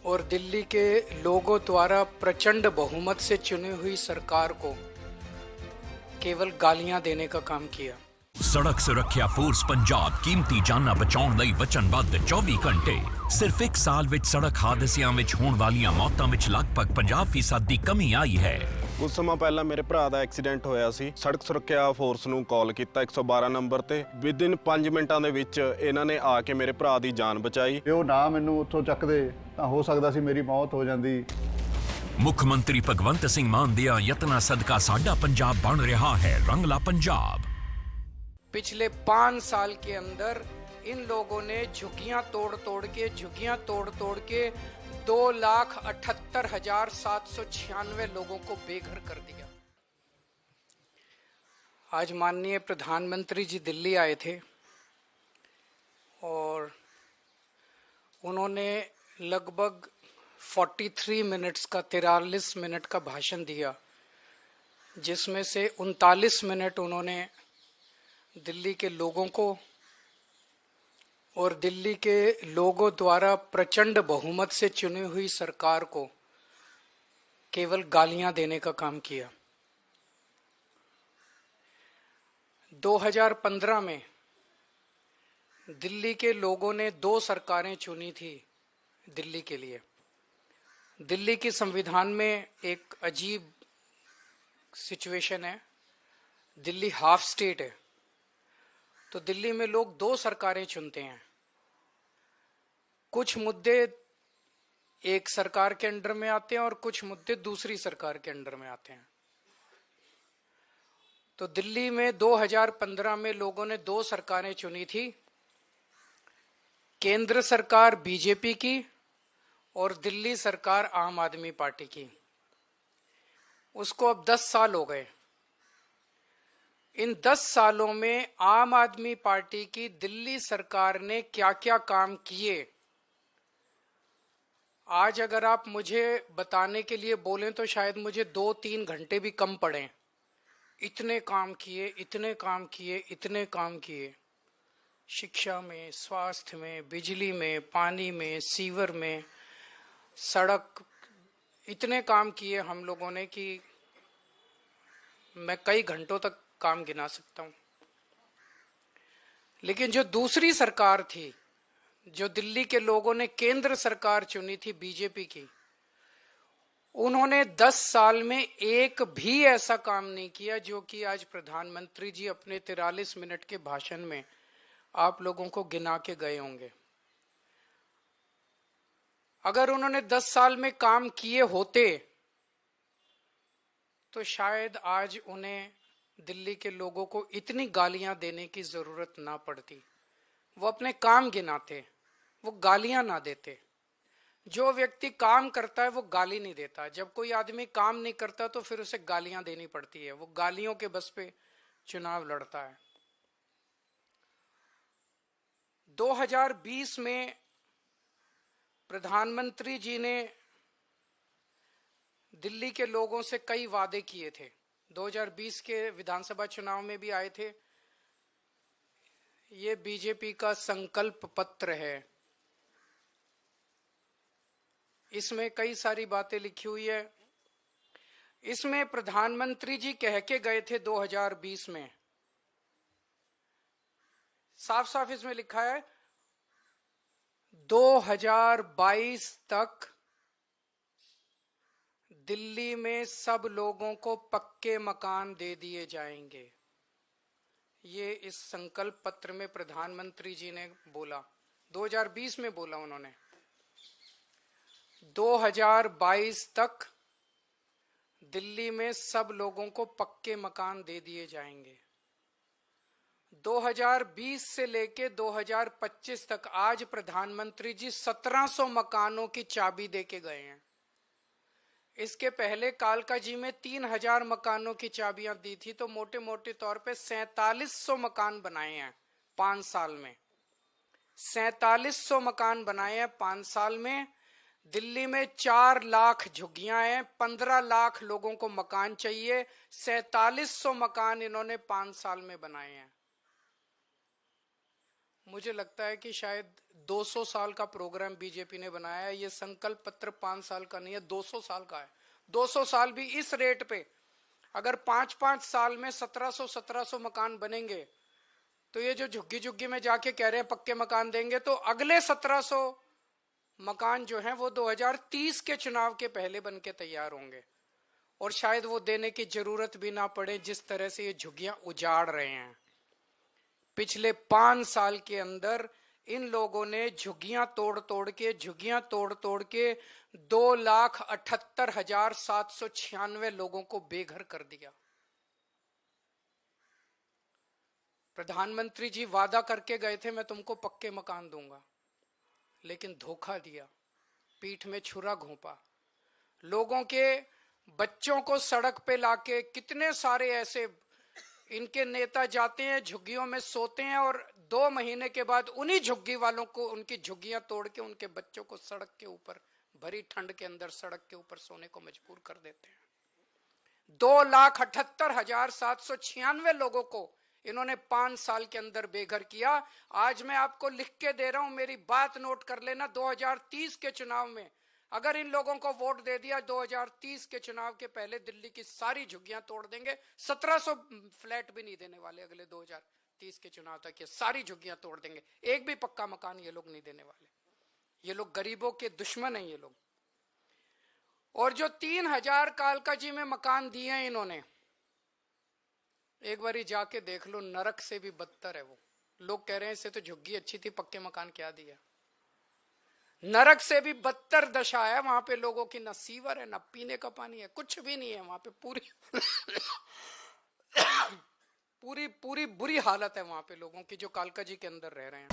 और दिल्ली के लोगों द्वारा प्रचंड बहुमत से चुनी हुई सरकार को केवल गालियां देने का काम किया। सड़क सुरक्षा फोर्स पंजाब कीमती जाना बचाउण लई वचनबद्ध 24 घंटे। सिर्फ एक साल विच सड़क हादसियां विच होण वालियां मौतां विच लगभग 50% ਦੀ ਕਮੀ आई है। ਕੁਝ ਸਮਾਂ ਪਹਿਲਾਂ ਮੇਰੇ ਭਰਾ ਦਾ ਐਕਸੀਡੈਂਟ ਹੋਇਆ ਸੀ। ਸੜਕ ਸੁਰੱਖਿਆ ਫੋਰਸ ਨੂੰ ਕਾਲ ਕੀਤਾ 112 ਨੰਬਰ ਤੇ। ਵਿਦਿਨ 5 ਮਿੰਟਾਂ ਦੇ ਵਿੱਚ ਇਹਨਾਂ ਨੇ ਆ ਕੇ ਮੇਰੇ ਭਰਾ ਦੀ ਜਾਨ ਬਚਾਈ। ਜੇ ਉਹ ਨਾ ਮੈਨੂੰ ਉੱਥੋਂ ਚੱਕਦੇ ਤਾਂ ਹੋ ਸਕਦਾ ਸੀ ਮੇਰੀ ਮੌਤ ਹੋ ਜਾਂਦੀ। ਮੁੱਖ ਮੰਤਰੀ ਭਗਵੰਤ ਸਿੰਘ ਮਾਨ ਦੀਆਂ ਯਤਨਾਂ ਸਦਕਾ ਸਾਡਾ ਪੰਜਾਬ ਬਣ ਰਿਹਾ है रंगला पंजाब। पिछले 5 साल के अंदर इन लोगों ने झुग्गियां तोड़ तोड़ के 2,78,796 लोगों को बेघर कर दिया। आज माननीय प्रधानमंत्री जी दिल्ली आए थे और उन्होंने लगभग 43 मिनट्स का 43 मिनट का भाषण दिया, जिसमें से 39 मिनट उन्होंने दिल्ली के लोगों को और दिल्ली के लोगों द्वारा प्रचंड बहुमत से चुनी हुई सरकार को केवल गालियां देने का काम किया। 2015 में दिल्ली के लोगों ने 2 सरकारें चुनी थी दिल्ली के लिए। दिल्ली के संविधान में एक अजीब सिचुएशन है, दिल्ली हाफ स्टेट है, तो दिल्ली में लोग 2 सरकारें चुनते हैं। कुछ मुद्दे एक सरकार के अंडर में आते हैं और कुछ मुद्दे दूसरी सरकार के अंडर में आते हैं। तो दिल्ली में 2015 में लोगों ने 2 सरकारें चुनी थी, केंद्र सरकार बीजेपी की और दिल्ली सरकार आम आदमी पार्टी की। उसको अब 10 साल हो गए। इन 10 सालों में आम आदमी पार्टी की दिल्ली सरकार ने क्या क्या काम किए, आज अगर आप मुझे बताने के लिए बोलें तो शायद मुझे 2-3 घंटे भी कम पड़े। इतने काम किए, इतने काम किए, इतने काम किए। शिक्षा में, स्वास्थ्य में, बिजली में, पानी में, सीवर में, सड़क, इतने काम किए हम लोगों ने कि मैं कई घंटों तक काम गिना सकता हूं। लेकिन जो दूसरी सरकार थी, जो दिल्ली के लोगों ने केंद्र सरकार चुनी थी बीजेपी की, उन्होंने 10 साल में एक भी ऐसा काम नहीं किया जो कि आज प्रधानमंत्री जी अपने 43 मिनट के भाषण में आप लोगों को गिना के गए होंगे। अगर उन्होंने 10 साल में काम किए होते तो शायद आज उन्हें दिल्ली के लोगों को इतनी गालियां देने की जरूरत ना पड़ती। वो अपने काम गिनाते, वो गालियां ना देते। जो व्यक्ति काम करता है वो गाली नहीं देता। जब कोई आदमी काम नहीं करता तो फिर उसे गालियां देनी पड़ती है। वो गालियों के बस पे चुनाव लड़ता है। 2020 में प्रधानमंत्री जी ने दिल्ली के लोगों से कई वादे किए थे। 2020 के विधानसभा चुनाव में भी आए थे। ये बीजेपी का संकल्प पत्र है। इसमें कई सारी बातें लिखी हुई है। इसमें प्रधानमंत्री जी कह के गए थे 2020 में, साफ साफ इसमें लिखा है 2022 तक दिल्ली में सब लोगों को पक्के मकान दे दिए जाएंगे। ये इस संकल्प पत्र में प्रधानमंत्री जी ने बोला, 2020 में बोला उन्होंने। 2022 तक दिल्ली में सब लोगों को पक्के मकान दे दिए जाएंगे। 2020 से लेके 2025 तक आज प्रधानमंत्री जी 1700 मकानों की चाबी देके गए हैं। इसके पहले कालका जी में 3000 मकानों की चाबियां दी थी, तो मोटे मोटे तौर पे 4700 मकान बनाए हैं 5 साल में। 4700 मकान बनाए हैं 5 साल में। दिल्ली में 4 लाख झुग्गियां हैं, 15 लाख लोगों को मकान चाहिए। 4700 मकान इन्होंने 5 साल में बनाए हैं। मुझे लगता है कि शायद 200 साल का प्रोग्राम बीजेपी ने बनाया है। ये संकल्प पत्र 5 साल का नहीं है, 200 साल का है। 200 साल भी इस रेट पे अगर 5-5 साल में 1700 मकान बनेंगे तो ये जो झुग्गी झुग्गी में जाके कह रहे हैं पक्के मकान देंगे, तो अगले 1700 मकान जो हैं वो 2030 के चुनाव के पहले बन के तैयार होंगे और शायद वो देने की जरूरत भी ना पड़े, जिस तरह से ये झुग्गियां उजाड़ रहे हैं। पिछले 5 साल के अंदर इन लोगों ने झुग्गियां तोड़ तोड़ के 2,78,796 लोगों को बेघर कर दिया। प्रधानमंत्री जी वादा करके गए थे मैं तुमको पक्के मकान दूंगा, लेकिन धोखा दिया, पीठ में छुरा घोंपा। लोगों के बच्चों को सड़क पे लाके, कितने सारे ऐसे इनके नेता जाते हैं झुग्गियों में सोते हैं और 2 महीने के बाद उन्हीं झुग्गी वालों को उनकी झुग्गियां तोड़ के उनके बच्चों को सड़क के ऊपर, भरी ठंड के अंदर सड़क के ऊपर सोने को मजबूर कर देते हैं। 2,78,796 लोगों को इन्होंने 5 साल के अंदर बेघर किया। आज मैं आपको लिख के दे रहा हूं, मेरी बात नोट कर लेना। 2030 के चुनाव में अगर इन लोगों को वोट दे दिया, 2030 के चुनाव के पहले दिल्ली की सारी झुग्गियां तोड़ देंगे। 1700 फ्लैट भी नहीं देने वाले अगले 2030 के चुनाव तक, ये सारी झुग्गियां तोड़ देंगे। एक भी पक्का मकान ये लोग नहीं देने वाले। ये लोग गरीबों के दुश्मन हैं ये लोग। और जो 3000 कालका जी में मकान दिए हैं इन्होंने, एक बारी जाके देख लो, नरक से भी बदतर है वो। लोग कह रहे हैं इससे तो झुग्गी अच्छी थी, पक्के मकान क्या दिया। नरक से भी बदतर दशा है वहां पे लोगों की। ना सीवर है, ना पीने का पानी है, कुछ भी नहीं है वहां पे। पूरी बुरी हालत है वहां पे लोगों की जो कालका जी के अंदर रह रहे हैं।